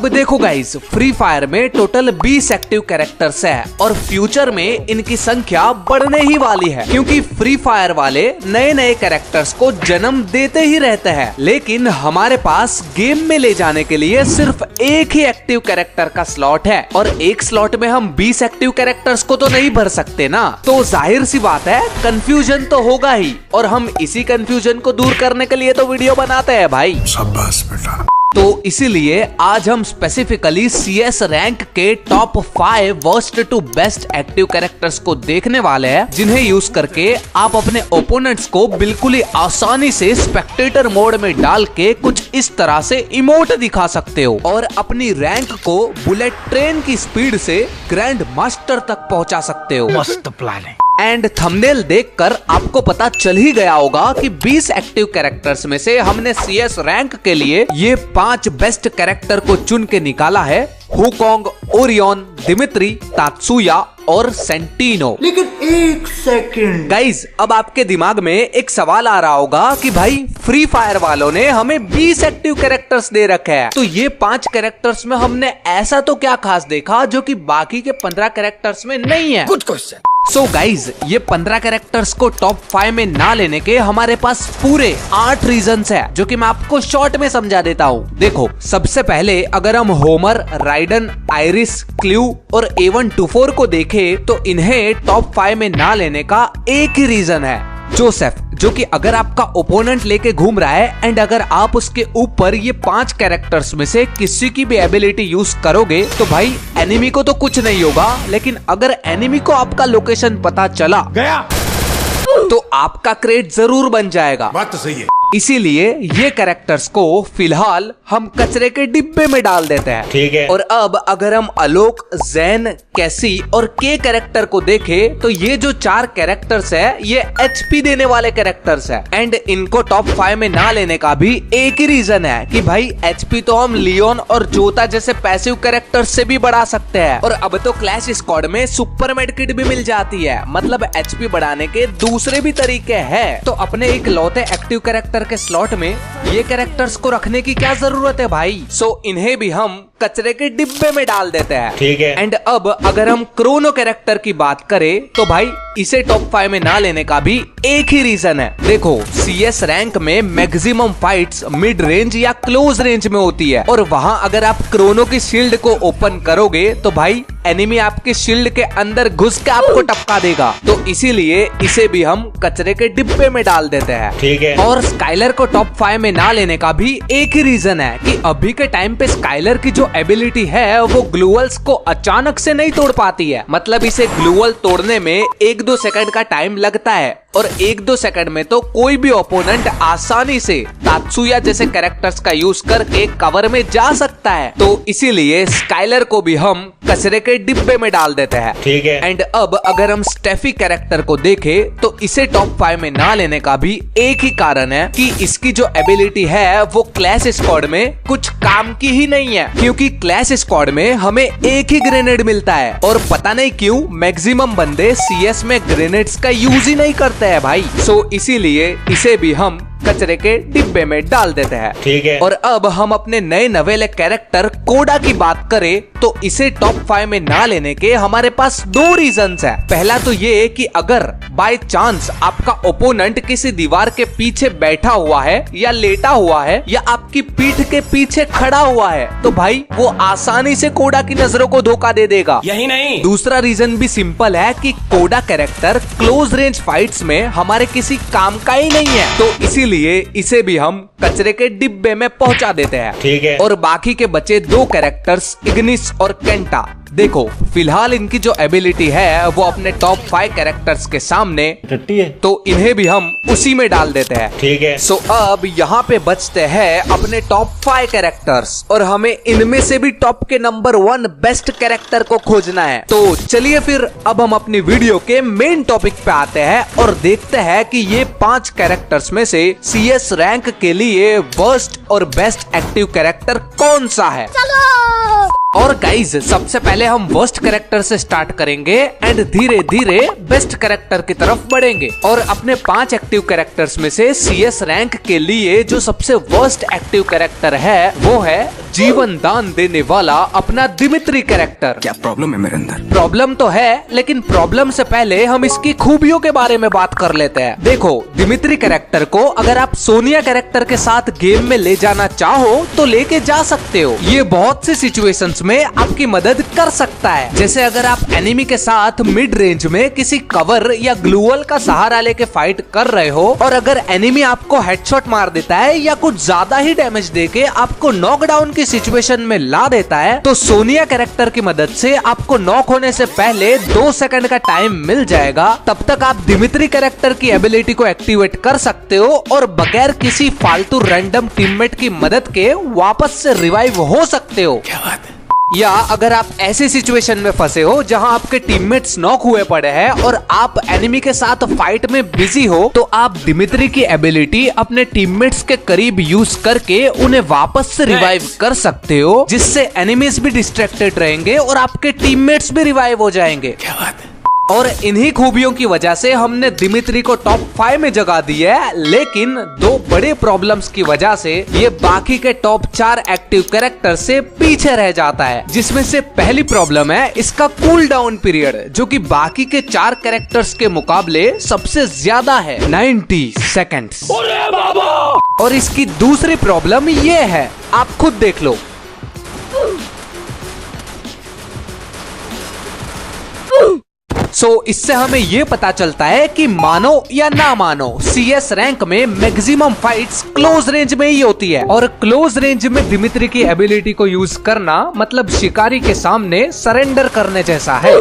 अब देखो guys, free fire में टोटल 20 एक्टिव कैरेक्टर्स है और फ्यूचर में इनकी संख्या बढ़ने ही वाली है, क्योंकि फ्री फायर वाले नए नए कैरेक्टर्स को जन्म देते ही रहते हैं। लेकिन हमारे पास गेम में ले जाने के लिए सिर्फ एक ही एक्टिव कैरेक्टर का स्लॉट है और एक स्लॉट में हम 20 एक्टिव कैरेक्टर्स को तो नहीं भर सकते ना। तो जाहिर सी बात है, कंफ्यूजन तो होगा ही, और हम इसी कंफ्यूजन को दूर करने के लिए तो वीडियो बनाते हैं भाई। शाबाश बेटा। तो इसीलिए आज हम स्पेसिफिकली CS रैंक के top 5 worst to best active characters को देखने वाले हैं, जिन्हें यूज करके आप अपने ओपोनेंट्स को बिल्कुल ही आसानी से स्पेक्टेटर मोड में डाल के कुछ इस तरह से इमोट दिखा सकते हो और अपनी रैंक को बुलेट ट्रेन की स्पीड से ग्रैंड मास्टर तक पहुंचा सकते हो। मस्त प्लान है। एंड थंबनेल देखकर आपको पता चल ही गया होगा कि 20 एक्टिव कैरेक्टर्स में से हमने CS रैंक के लिए ये 5 बेस्ट कैरेक्टर को चुन के निकाला है। हुकोंग, ओरियन, दिमित्री, तात्सुया और सेंटिनो। लेकिन एक सेकंड गाइज, अब आपके दिमाग में एक सवाल आ रहा होगा कि भाई फ्री फायर वालों ने हमें 20 एक्टिव कैरेक्टर्स दे रखे हैं, तो ये 5 कैरेक्टर्स में हमने ऐसा तो क्या खास देखा जो कि बाकी के 15 कैरेक्टर्स में नहीं है? Good question. सो गाइज, ये 15 कैरेक्टर्स को टॉप 5 में ना लेने के हमारे पास पूरे 8 रीजंस है, जो कि मैं आपको शॉर्ट में समझा देता हूँ। देखो, सबसे पहले अगर हम होमर, राइडन, आइरिस, क्ल्यू और A124 को देखें तो इन्हें टॉप 5 में ना लेने का एक ही रीजन है, जोसेफ, जो कि अगर आपका ओपोनेंट लेके घूम रहा है एंड अगर आप उसके ऊपर ये 5 कैरेक्टर्स में से किसी की भी एबिलिटी यूज करोगे तो भाई एनिमी को तो कुछ नहीं होगा, लेकिन अगर एनिमी को आपका लोकेशन पता चला गया तो आपका क्रेट जरूर बन जाएगा। बात तो सही है। इसीलिए ये कैरेक्टर्स को फिलहाल हम कचरे के डिब्बे में डाल देते हैं। ठीक है। और अब अगर हम आलोक, जैन, कैसी और के कैरेक्टर को देखें तो ये जो 4 कैरेक्टर्स है ये HP देने वाले कैरेक्टर्स है एंड इनको टॉप 5 में ना लेने का भी एक ही रीजन है कि भाई HP तो हम लियोन और जोता जैसे पैसिव कैरेक्टर से भी बढ़ा सकते हैं, और अब तो क्लैश स्क्वाड में सुपर मेड किट भी मिल जाती है, मतलब HP बढ़ाने के दूसरे भी तरीके हैं। तो अपने एक लौते एक्टिव कैरेक्टर के स्लॉट में ये कैरेक्टर्स को रखने की क्या जरूरत है भाई? सो इन्हें भी हम कचरे के डिब्बे में डाल देते हैं। ठीक है। एंड अब अगर हम क्रोनो कैरेक्टर की बात करें तो भाई इसे टॉप 5 में ना लेने का भी एक ही रीजन है। देखो, CS रैंक में मैक्सिमम फाइट्स मिड रेंज या क्लोज रेंज में होती है, और वहां अगर आप क्रोनो की शील्ड को ओपन करोगे तो भाई एनिमी आपके शील्ड के अंदर घुस के आपको टपका देगा। तो इसीलिए इसे भी हम कचरे के डिब्बे में डाल देते हैं। ठीक है। और स्काइलर को टॉप 5 में ना लेने का भी एक ही रीजन है कि अभी के टाइम पे स्काइलर की जो एबिलिटी है वो ग्लूवल्स को अचानक से नहीं तोड़ पाती है, मतलब इसे ग्लूवल तोड़ने में 1-2 सेकंड का टाइम लगता है, और 1-2 सेकंड में तो कोई भी ओपोनेंट आसानी से तात्सुया जैसे कैरेक्टर्स का यूज करके कवर में जा सकता है। तो इसीलिए स्काइलर को भी हम कचरे के डिब्बे में डाल देते हैं। ठीक है। एंड अब अगर हम स्टेफी कैरेक्टर को देखें तो इसे टॉप 5 में ना लेने का भी एक ही कारण है कि इसकी जो एबिलिटी है वो क्लैश स्क्वाड में कुछ काम की ही नहीं है, क्योंकि क्लैश स्क्वाड में हमें एक ही ग्रेनेड मिलता है और पता नहीं क्यों मैक्सिमम बंदे CS में ग्रेनेड्स का यूज ही नहीं करते हैं भाई। सो इसीलिए इसे भी हम कचरे के डिब्बे में डाल देते हैं। ठीक है। और अब हम अपने नए नवेले कैरेक्टर कोडा की बात करें तो इसे टॉप 5 में ना लेने के हमारे पास 2 रीजंस है। पहला तो ये कि अगर बाय चांस आपका ओपोनेंट किसी दीवार के पीछे बैठा हुआ है या लेटा हुआ है या आपकी पीठ के पीछे खड़ा हुआ है तो भाई वो आसानी से कोडा की नजरों को धोखा दे देगा। यही नहीं, दूसरा रीजन भी सिंपल है कि कोडा कैरेक्टर क्लोज रेंज फाइट्स में हमारे किसी काम का ही नहीं है, तो इसीलिए इसे भी हम कचरे के डिब्बे में पहुंचा देते हैं। ठीक है। और बाकी के बचे 2 कैरेक्टर्स इग्निस और केंटा, देखो फिलहाल इनकी जो एबिलिटी है वो अपने टॉप 5 कैरेक्टर्स के सामने टट्टी है, तो इन्हें भी हम उसी में डाल देते हैं। ठीक है। सो अब यहाँ पे बचते हैं अपने टॉप 5 कैरेक्टर्स और हमें इनमें से भी टॉप के नंबर 1 बेस्ट कैरेक्टर को खोजना है। तो चलिए फिर अब हम अपनी वीडियो के मेन टॉपिक पे आते हैं और देखते हैं कि ये 5 कैरेक्टर्स में से CS रैंक के लिए वर्स्ट और बेस्ट एक्टिव कैरेक्टर कौन सा है। और गाइज सबसे पहले हम वर्स्ट कैरेक्टर से स्टार्ट करेंगे एंड धीरे धीरे बेस्ट कैरेक्टर की तरफ बढ़ेंगे। और अपने 5 एक्टिव कैरेक्टर्स में से CS रैंक के लिए जो सबसे वर्स्ट एक्टिव कैरेक्टर है वो है जीवन दान देने वाला अपना दिमित्री कैरेक्टर। क्या प्रॉब्लम है मेरे अंदर? प्रॉब्लम तो है, लेकिन प्रॉब्लम से पहले हम इसकी खूबियों के बारे में बात कर लेते हैं। देखो, दिमित्री कैरेक्टर को अगर आप सोनिया कैरेक्टर के साथ गेम में ले जाना चाहो तो लेके जा सकते हो। ये बहुत सी सिचुएशंस में आपकी मदद कर सकता है। जैसे अगर आप एनिमी के साथ मिड रेंज में किसी कवर या ग्लूवल का सहारा लेके फाइट कर रहे हो और अगर एनिमी आपको हेडशॉट मार देता है या कुछ ज्यादा ही डैमेज देके आपको नॉकडाउन की सिचुएशन में ला देता है, तो सोनिया कैरेक्टर की मदद से आपको नॉक होने से पहले 2 सेकंड का टाइम मिल जाएगा। तब तक आप दिमित्री कैरेक्टर की एबिलिटी को एक्टिवेट कर सकते हो और बगैर किसी फालतू रैंडम टीममेट की मदद के वापस से रिवाइव हो सकते हो। क्या बात है? या अगर आप ऐसी सिचुएशन में फंसे हो जहां आपके टीममेट्स नॉक हुए पड़े हैं और आप एनिमी के साथ फाइट में बिजी हो, तो आप दिमित्री की एबिलिटी अपने टीममेट्स के करीब यूज करके उन्हें वापस से रिवाइव कर सकते हो, जिससे एनिमीज भी डिस्ट्रैक्टेड रहेंगे और आपके टीममेट्स भी रिवाइव हो जाएंगे। क्या बात है? और इन्हीं खूबियों की वजह से हमने दिमित्री को टॉप 5 में जगह दी है, लेकिन 2 बड़े प्रॉब्लम्स की वजह से ये बाकी के टॉप 4 एक्टिव कैरेक्टर से पीछे रह जाता है। जिसमें से पहली प्रॉब्लम है इसका कूल डाउन पीरियड, जो कि बाकी के 4 कैरेक्टर्स के मुकाबले सबसे ज्यादा है, 90 सेकेंड्स। और इसकी दूसरी प्रॉब्लम ये है, आप खुद देख लो। इससे हमें ये पता चलता है कि मानो या ना मानो CS रैंक में मैक्सिमम फाइट्स क्लोज रेंज में ही होती है, और क्लोज रेंज में दिमित्री की एबिलिटी को यूज करना मतलब शिकारी के सामने सरेंडर करने जैसा है।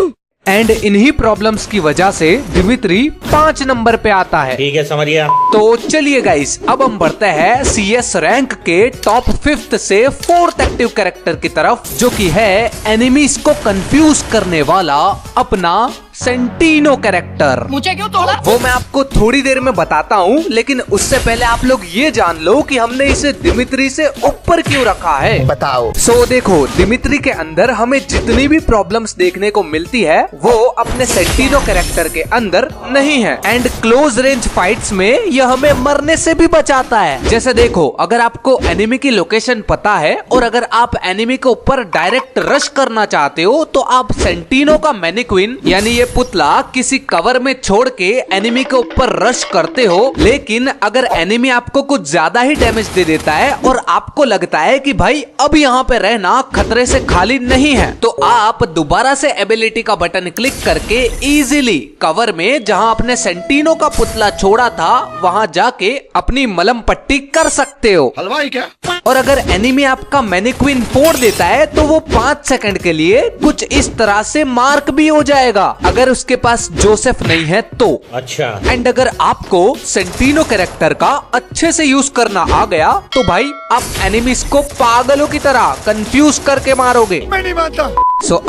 एंड इन्हीं प्रॉब्लम्स की वजह से दिमित्री 5 नंबर पे आता है। ठीक है, समझ गया। तो चलिए गाइस, अब हम बढ़ते हैं CS रैंक के टॉप 5th से 4th एक्टिव कैरेक्टर की तरफ, जो कि है एनिमीज को कंफ्यूज करने वाला अपना सेंटीनो कैरेक्टर। मुझे क्यों तोड़ा? वो मैं आपको थोड़ी देर में बताता हूँ, लेकिन उससे पहले आप लोग ये जान लो कि हमने इसे दिमित्री से ऊपर क्यों रखा है। बताओ। देखो, दिमित्री के अंदर हमें जितनी भी प्रॉब्लम्स देखने को मिलती है वो अपने सेंटीनो कैरेक्टर के अंदर नहीं है। एंड क्लोज रेंज फाइट्स में यह हमें मरने से भी बचाता है। जैसे देखो, अगर आपको एनिमी की लोकेशन पता है और अगर आप एनिमी के ऊपर डायरेक्ट रश करना चाहते हो, तो आप सेंटीनो का मैनिक्विन यानी ये पुतला किसी कवर में छोड़ के एनिमी के ऊपर रश करते हो। लेकिन अगर एनिमी आपको कुछ ज्यादा ही डैमेज दे देता है और आपको लगता है कि भाई अब यहाँ पे रहना खतरे से खाली नहीं है, तो आप दोबारा से एबिलिटी का बटन क्लिक करके इजीली कवर में जहाँ अपने सेंटीनो का पुतला छोड़ा था वहाँ जाके अपनी मलम पट्टी कर सकते हो। हलवाई क्या? और अगर एनिमी आपका मैनिक्विन फोड़ देता है तो वो 5 सेकंड के लिए कुछ इस तरह से मार्क भी हो जाएगा, अगर उसके पास जोसेफ नहीं है तो। अच्छा। एंड अगर आपको सेंटीनो कैरेक्टर का अच्छे से यूज करना आ गया तो भाई आप एनिमीज को पागलों की तरह कंफ्यूज करके मारोगे। मैं नहीं मानता।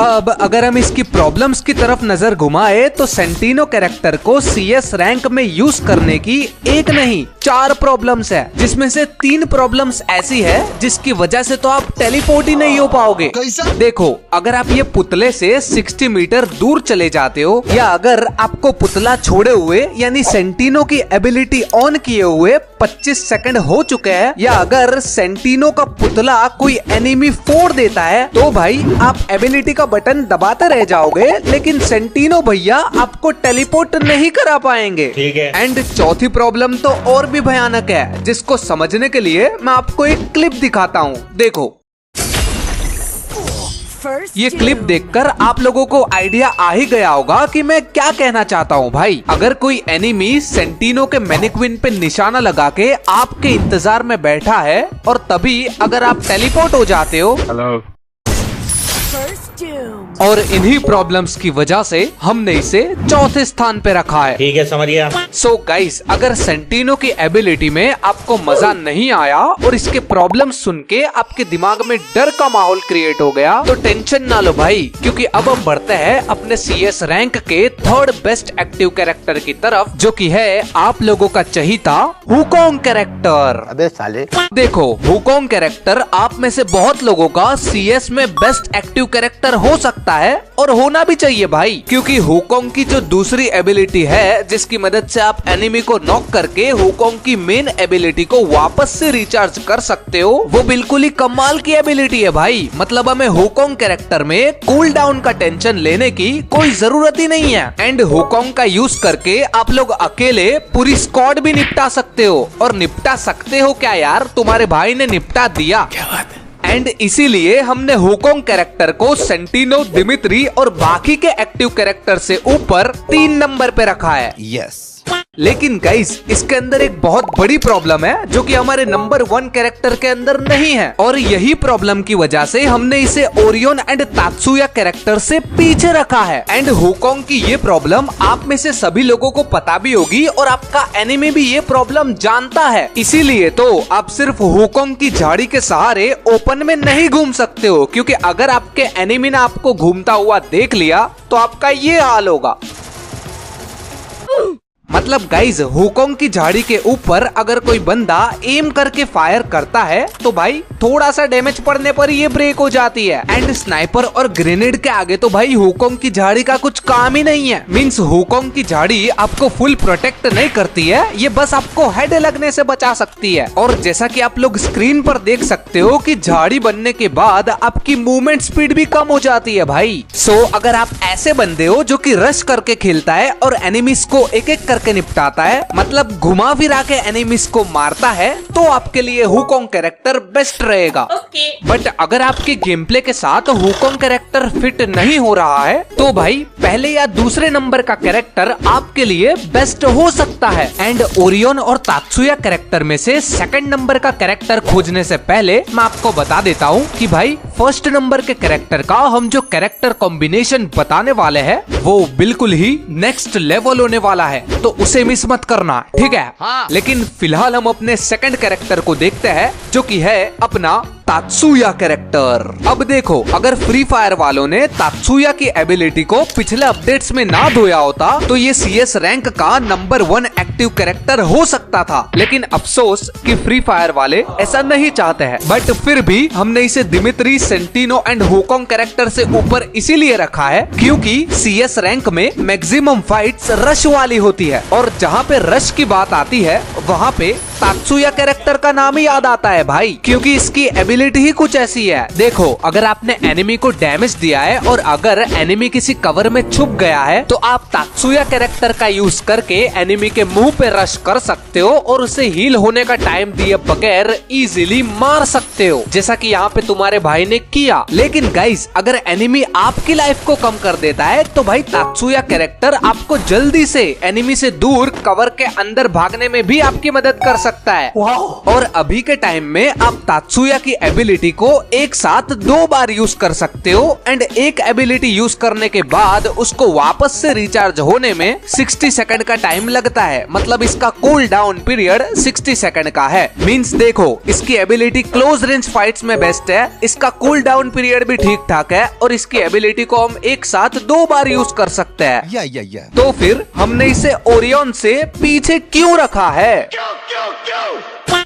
अब अगर हम इसकी प्रॉब्लम्स की तरफ नजर घुमाए तो सेंटीनो कैरेक्टर को CS रैंक में यूज करने की एक नहीं 4 प्रॉब्लम्स है, जिसमें से 3 प्रॉब्लम्स ऐसी है जिसकी वजह से तो आप टेलीपोर्ट ही नहीं हो पाओगे। कैसा? देखो, अगर आप ये पुतले से 60 मीटर दूर चले जाते हो, या अगर आपको पुतला छोड़े हुए यानी सेंटीनो की एबिलिटी ऑन किए हुए 25 सेकंड हो चुके हैं, या अगर सेंटीनो का पुतला कोई एनिमी फोड़ देता है, तो भाई आप एबिलिटी का बटन दबाते रह जाओगे, लेकिन सेंटीनो भैया आपको टेलीपोर्ट नहीं करा पाएंगे। ठीक है। एंड चौथी प्रॉब्लम तो और भी भयानक है, जिसको समझने के लिए मैं आपको एक क्लिप दिखाता हूँ। देखो, ये क्लिप देखकर आप लोगों को आइडिया आ ही गया होगा कि मैं क्या कहना चाहता हूँ। भाई, अगर कोई एनिमी सेंटीनो के मैनिक्विन पे निशाना लगा के आपके इंतजार में बैठा है और तभी अगर आप टेलीपोर्ट हो जाते हो, और इन्हीं प्रॉब्लम्स की वजह से हमने इसे चौथे स्थान पे रखा है। ठीक है, समझिए। सो गाइस, अगर सेंटिनो की एबिलिटी में आपको मजा नहीं आया और इसके प्रॉब्लम सुन के आपके दिमाग में डर का माहौल क्रिएट हो गया तो टेंशन ना लो भाई, क्योंकि अब हम बढ़ते हैं अपने CS रैंक के थर्ड बेस्ट एक्टिव कैरेक्टर की तरफ, जो कि है आप लोगों का चहीता हुकोंग कैरेक्टर। अबे साले, देखो, हुकोंग कैरेक्टर आप में से बहुत लोगों का CS में बेस्ट एक्टिव कैरेक्टर हो सकता है और होना भी चाहिए भाई, क्योंकि हुकोंग की जो दूसरी एबिलिटी है जिसकी मदद से आप एनिमी को नॉक करके हुकोंग की मेन एबिलिटी को वापस से रिचार्ज कर सकते हो, वो बिल्कुल ही कमाल की एबिलिटी है भाई। मतलब हमें हुकोंग कैरेक्टर में कूल डाउन का टेंशन लेने की कोई जरूरत ही नहीं है। एंड हुकोंग का यूज करके आप लोग अकेले पूरी स्क्वाड भी निपटा सकते हो। और निपटा सकते हो क्या यार, तुम्हारे भाई ने निपटा दिया। क्या बात है? एंड इसीलिए हमने हुकोंग कैरेक्टर को सेंटिनो, दिमित्री और बाकी के एक्टिव कैरेक्टर से ऊपर 3 नंबर पे रखा है। यस। लेकिन गाइस, इसके अंदर एक बहुत बड़ी प्रॉब्लम है जो कि हमारे नंबर 1 कैरेक्टर के अंदर नहीं है, और यही प्रॉब्लम की वजह से हमने इसे ओरियन एंड तात्सुया कैरेक्टर से पीछे रखा है। एंड हुकोंग की ये प्रॉब्लम आप में से सभी लोगों को पता भी होगी और आपका एनिमी भी ये प्रॉब्लम जानता है। इसीलिए तो आप सिर्फ हुकोंग की झाड़ी के सहारे ओपन में नहीं घूम सकते हो, क्योंकि अगर आपके एनिमी ने आपको घूमता हुआ देख लिया तो आपका ये हाल होगा। मतलब गाइज, हुकोंग की झाड़ी के ऊपर अगर कोई बंदा एम करके फायर करता है तो भाई थोड़ा सा डैमेज पड़ने पर ये ब्रेक हो जाती है। एंड स्नाइपर और ग्रेनेड के आगे तो भाई हुकोंग की झाड़ी का कुछ काम ही नहीं है। मींस हुकोंग की झाड़ी आपको फुल प्रोटेक्ट नहीं करती है, ये बस आपको हेड लगने से बचा सकती है। और जैसा कि आप लोग स्क्रीन पर देख सकते हो कि झाड़ी बनने के बाद आपकी मूवमेंट स्पीड भी कम हो जाती है भाई। सो अगर आप ऐसे बंदे हो जो कि रश करके खेलता है और एनिमीज को एक एक करके निपटाता है, मतलब घुमा फिरा के एनिमीज को मारता है, तो आपके लिए हुकोंग कैरेक्टर बेस्ट रहेगा। बट अगर आपके गेम प्ले के साथ हुकोंग कैरेक्टर फिट नहीं हो रहा है तो भाई पहले या दूसरे नंबर का कैरेक्टर आपके लिए बेस्ट हो सकता है। एंड ओरियन और तात्सुया कैरेक्टर में से सेकंड नंबर का कैरेक्टर खोजने से पहले मैं आपको बता देता हूँ कि भाई फर्स्ट नंबर के कैरेक्टर का हम जो कैरेक्टर कॉम्बिनेशन बताने वाले हैं वो बिल्कुल ही नेक्स्ट लेवल होने वाला है, तो उसे मिस मत करना, ठीक है? हाँ। लेकिन फिलहाल हम अपने सेकंड कैरेक्टर को देखते हैं जो कि है अपना तात्सुया कैरेक्टर। अब देखो, अगर फ्री फायर वालों ने तात्सुया की एबिलिटी को पिछले अपडेट्स में ना धोया होता तो ये CS रैंक का नंबर 1 एक्टिव कैरेक्टर हो सकता था, लेकिन अफसोस कि फ्री फायर वाले ऐसा नहीं चाहते हैं। बट फिर भी हमने इसे दिमित्री, सेंटिनो एंड हुकोंग कैरेक्टर से ऊपर इसीलिए रखा है क्योंकि CS रैंक में मैक्सिमम फाइट्स रश वाली होती है, और जहाँ पे रश की बात आती है वहाँ पे तात्सुया कैरेक्टर का नाम ही याद आता है भाई, क्योंकि इसकी एबिलिटी ही कुछ ऐसी है। देखो, अगर आपने एनिमी को डैमेज दिया है और अगर एनिमी किसी कवर में छुप गया है तो आप तात्सुया कैरेक्टर का यूज करके एनिमी के मुंह पे रश कर सकते हो और उसे हील होने का टाइम दिए बगैर इजीली मार सकते हो, जैसा कि यहाँ पे तुम्हारे भाई ने किया। लेकिन गाइस, अगर एनिमी आपकी लाइफ को कम कर देता है तो भाई तात्सुया कैरेक्टर आपको जल्दी से एनिमी से दूर कवर के अंदर भागने में भी आपकी मदद कर सकता है। और अभी के टाइम में आप तात्सुया की एबिलिटी को एक साथ 2 बार यूज कर सकते हो, एंड एक एबिलिटी यूज करने के बाद उसको वापस से रिचार्ज होने में 60 सेकंड का टाइम लगता है। मतलब इसका कूल डाउन पीरियड 60 सेकंड का है। मींस देखो, इसकी एबिलिटी क्लोज रेंज फाइट्स में बेस्ट है, इसका कूल डाउन पीरियड भी ठीक ठाक है, और इसकी एबिलिटी को हम एक साथ 2 बार यूज कर सकते हैं। तो फिर हमने इसे ओरियन से पीछे क्यों रखा है?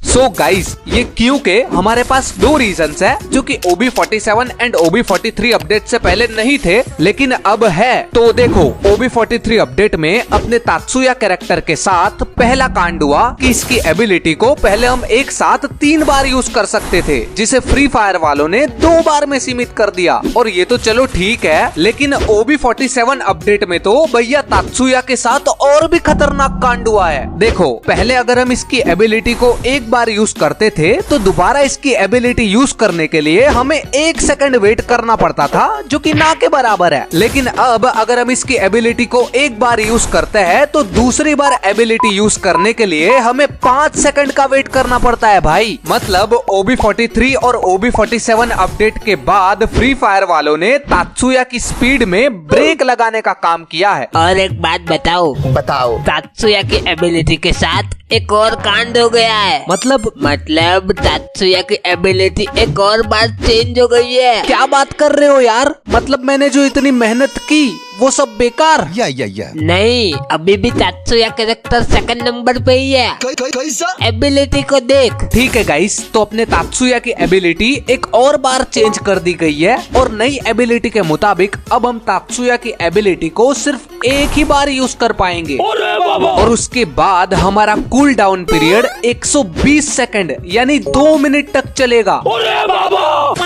सो गाइस, ये क्यों के हमारे पास 2 रीजंस है जो कि OB47 एंड OB43 अपडेट से पहले नहीं थे, लेकिन अब है। तो देखो, OB43 अपडेट में अपने तात्सुया कैरेक्टर के साथ पहला कांड हुआ कि इसकी एबिलिटी को पहले हम एक साथ 3 बार यूज कर सकते थे, जिसे फ्री फायर वालों ने 2 बार में सीमित कर दिया। और ये तो चलो ठीक है, लेकिन OB47 अपडेट में तो भैया तात्सुया के साथ और भी खतरनाक कांड हुआ है। देखो, पहले अगर हम इसकी एबिलिटी को एक बार यूज करते थे तो दोबारा इसकी एबिलिटी यूज करने के लिए हमें 1 सेकंड वेट करना पड़ता था, जो कि ना के बराबर है। लेकिन अब अगर हम इसकी एबिलिटी को एक बार यूज करते हैं तो दूसरी बार एबिलिटी यूज करने के लिए हमें 5 सेकंड का वेट करना पड़ता है भाई। मतलब OB43 और OB47 अपडेट के बाद फ्री फायर वालों ने तात्सुया की स्पीड में ब्रेक लगाने का काम किया है। और एक बात बताओ तात्सुया की एबिलिटी के साथ एक और कांड हो गया है। मतलब तात्सुया की एबिलिटी एक और बार चेंज हो गई है। क्या बात कर रहे हो यार? मतलब मैंने जो इतनी मेहनत की वो सब बेकार? नहीं, अभी भी तात्सुया कैरेक्टर सेकंड नंबर पे ही है। एबिलिटी को देख। ठीक है गाइस, तो अपने तात्सुया की एबिलिटी एक और बार चेंज कर दी गई है और नई एबिलिटी के मुताबिक अब हम तात्सुया की एबिलिटी को सिर्फ एक ही बार यूज कर पाएंगे और उसके बाद हमारा कूल डाउन पीरियड 120 सेकंड यानी 2 मिनट तक चलेगा।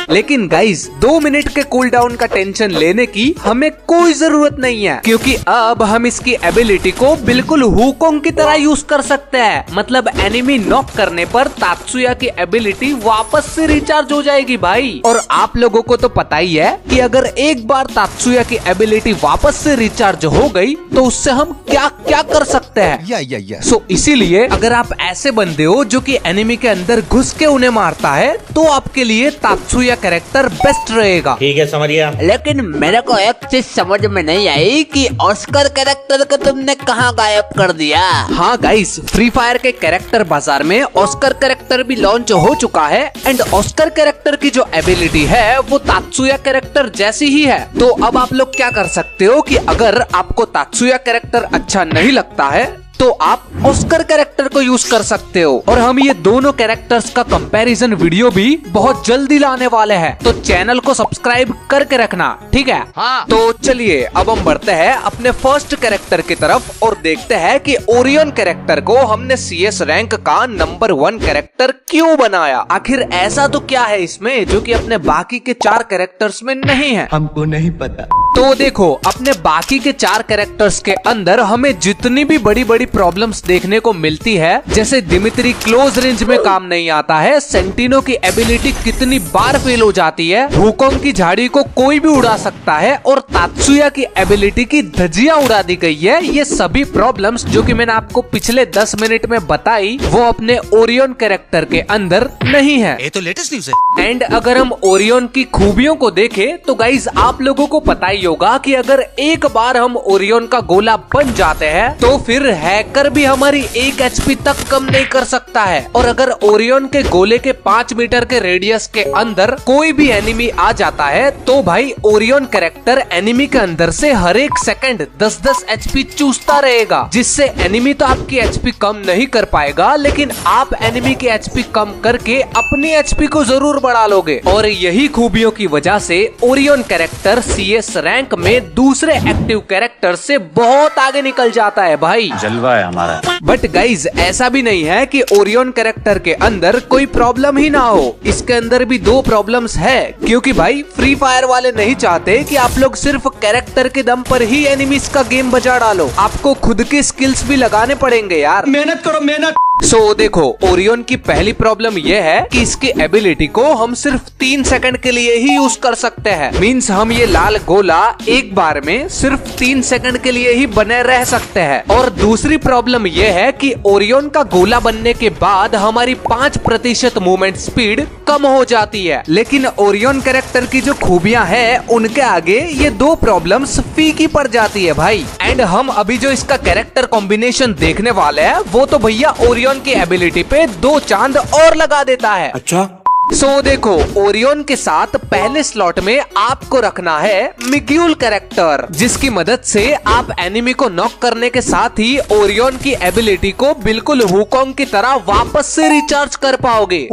लेकिन गाइस 2 मिनट के कूल डाउन का टेंशन लेने की हमें कोई जरूरत नहीं है, क्योंकि अब हम इसकी एबिलिटी को बिल्कुल हुकोंग की तरह यूज कर सकते हैं। मतलब एनिमी नॉक करने पर तात्सुया की एबिलिटी वापस से रिचार्ज हो जाएगी भाई। और आप लोगों को तो पता ही है कि अगर एक बार तात्सुया की एबिलिटी वापस से रिचार्ज हो गई तो उससे हम क्या क्या कर सकते हैं। सो इसीलिए अगर आप ऐसे बंदे हो जो कि एनिमी के अंदर घुस के उन्हें मारता है तो आपके लिए तात्सुया कैरेक्टर बेस्ट रहेगा। ठीक है, समझ गया। लेकिन मेरे को एक चीज समझ में नहीं आई कि ऑस्कर कैरेक्टर को तुमने कहाँ गायब कर दिया। हाँ गाइस, फ्री फायर के कैरेक्टर बाजार में ऑस्कर कैरेक्टर भी लॉन्च हो चुका है एंड ऑस्कर कैरेक्टर की जो एबिलिटी है वो तात्सुया कैरेक्टर जैसी ही है। तो अब आप लोग क्या कर सकते हो कि अगर आपको तात्सुया कैरेक्टर अच्छा नहीं लगता है तो आप ऑस्कर कैरेक्टर को यूज कर सकते हो। और हम ये दोनों कैरेक्टर्स का कंपैरिजन वीडियो भी बहुत जल्दी लाने वाले हैं, तो चैनल को सब्सक्राइब करके रखना, ठीक है? हाँ। तो चलिए अब हम बढ़ते हैं अपने फर्स्ट कैरेक्टर की तरफ और देखते हैं कि ओरियन कैरेक्टर को हमने CS रैंक का नंबर 1 कैरेक्टर क्यों बनाया। आखिर ऐसा तो क्या है इसमें जो कि अपने बाकी के 4 कैरेक्टर्स में नहीं है? हमको नहीं पता। तो देखो, अपने बाकी के 4 कैरेक्टर्स के अंदर हमें जितनी भी बड़ी बड़ी प्रॉब्लम्स देखने को मिलती है, जैसे दिमित्री क्लोज रेंज में काम नहीं आता है, सेंटिनो की एबिलिटी कितनी बार फेल हो जाती है, हुकोंग की झाड़ी को कोई भी उड़ा सकता है और तात्सुया की एबिलिटी की धज्जियां उड़ा दी गई है। ये सभी प्रॉब्लम्स जो कि मैंने आपको पिछले 10 मिनट में बताई वो अपने ओरियन कैरेक्टर के अंदर नहीं है। ये तो लेटेस्ट न्यूज़ है। एंड अगर हम ओरियन की खूबियों को देखें तो गाइज आप लोगों को पता ही होगा कि अगर एक बार हम ओरियन का गोला बन जाते हैं तो फिर हैकर भी हमारी 1 HP तक कम नहीं कर सकता है। और अगर ओरियन के गोले के 5 मीटर के रेडियस के अंदर कोई भी एनिमी आ जाता है तो भाई ओरियन कैरेक्टर एनिमी के अंदर से हर एक सेकंड 10-10 HP चूसता रहेगा, जिससे एनिमी तो आपकी HP कम नहीं कर पाएगा लेकिन आप एनिमी की HP कम करके अपनी HP को जरूर बढ़ा लोगे। और यही खूबियों की वजह से ओरियन कैरेक्टर CS रैंक में दूसरे एक्टिव कैरेक्टर से बहुत आगे निकल जाता है भाई। जलवा है हमारा। बट गाइज ऐसा भी नहीं है कि ओरियन कैरेक्टर के अंदर कोई प्रॉब्लम ही ना हो, इसके अंदर भी 2 प्रॉब्लम्स है, क्योंकि भाई फ्री फायर वाले नहीं चाहते कि आप लोग सिर्फ कैरेक्टर के दम पर ही एनिमीज का गेम बजा डालो, आपको खुद के स्किल्स भी लगाने पड़ेंगे यार। मेहनत करो मेहनत। सो देखो, ओरियन की पहली प्रॉब्लम ये है कि इसकी एबिलिटी को हम सिर्फ 3 सेकंड के लिए ही यूज कर सकते हैं। मींस हम ये लाल गोला एक बार में सिर्फ 3 सेकंड के लिए ही बने रह सकते हैं। और दूसरी प्रॉब्लम ये है कि ओरियन का गोला बनने के बाद हमारी 5% मूवमेंट स्पीड कम हो जाती है। लेकिन ओरियन कैरेक्टर की जो खूबियां हैं उनके आगे ये 2 प्रॉब्लम्स फीकी पड़ जाती है भाई। एंड हम अभी जो इसका कैरेक्टर कॉम्बिनेशन देखने वाले हैं वो तो भैया ओरियन की एबिलिटी पे 2 चांद और लगा देता है। अच्छा। सो देखो, ओरियन के साथ पहले स्लॉट में आपको रखना है मिग्यूल कैरेक्टर, जिसकी मदद से आप एनिमी को नॉक करने के साथ ही ओरियन की एबिलिटी को बिल्कुल हुकोंग की तरह वापस से रिचार्ज कर पाओगे।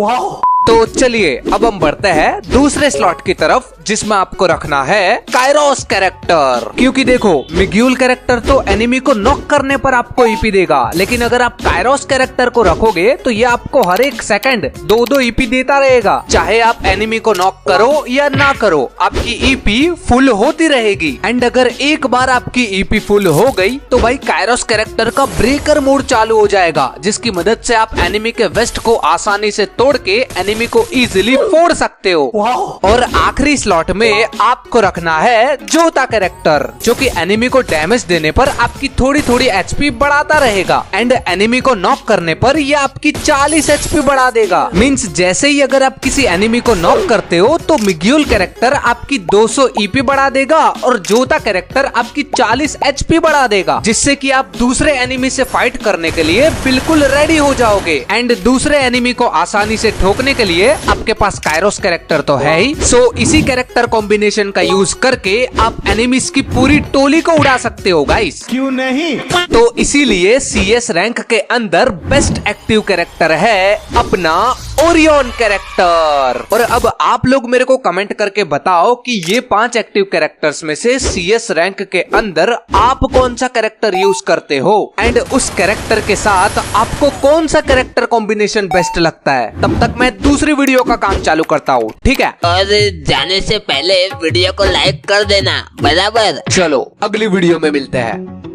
तो चलिए अब हम बढ़ते हैं दूसरे स्लॉट की तरफ, जिसमें आपको रखना है काइरोस कैरेक्टर। क्योंकि देखो, मिग्यूल कैरेक्टर तो एनिमी को नॉक करने पर आपको ईपी देगा, लेकिन अगर आप काइरोस कैरेक्टर को रखोगे तो ये आपको हर एक सेकंड 2-2 ईपी देता रहेगा। चाहे आप एनिमी को नॉक करो या ना करो, आपकी ईपी फुल होती रहेगी। एंड अगर एक बार आपकी ईपी फुल हो गई तो भाई काइरोस कैरेक्टर का ब्रेकर मोड चालू हो जाएगा, जिसकी मदद से आप एनिमी के वेस्ट को आसानी से तोड़ के एनिमी को इजीली फोड़ सकते हो। और आखिरी स्लॉट में आपको रखना है जोता कैरेक्टर, जो कि एनिमी को डैमेज देने पर आपकी थोड़ी थोड़ी एचपी बढ़ाता रहेगा एंड एनिमी को नॉक करने पर यह आपकी 40 एचपी बढ़ा देगा। मींस जैसे ही अगर आप किसी एनिमी को नॉक करते हो तो मिग्यूल कैरेक्टर आपकी 200 ईपी बढ़ा देगा और जोता कैरेक्टर आपकी 40 एचपी बढ़ा देगा, जिससे कि आप दूसरे एनिमी से फाइट करने के लिए बिल्कुल रेडी हो जाओगे। एंड दूसरे एनिमी को आसानी से ठोकने के लिए आपके पास काइरोस कैरेक्टर तो है ही, सो इसी कैरेक्टर कॉम्बिनेशन का यूज करके आप एनिमीज की पूरी टोली को उड़ा सकते हो गाइस। क्यों नहीं? तो इसीलिए CS रैंक के अंदर बेस्ट एक्टिव कैरेक्टर है अपना ओरियन कैरेक्टर। और अब आप लोग मेरे को कमेंट करके बताओ कि ये 5 एक्टिव कैरेक्टर्स में से CS रैंक के अंदर आप कौन सा कैरेक्टर यूज करते हो एंड उस कैरेक्टर के साथ आपको कौन सा कैरेक्टर कॉम्बिनेशन बेस्ट लगता है। तब तक मैं दूसरी वीडियो का काम चालू करता हूँ, ठीक है? और जाने से पहले वीडियो को लाइक कर देना, बराबर? चलो अगली वीडियो में मिलते हैं।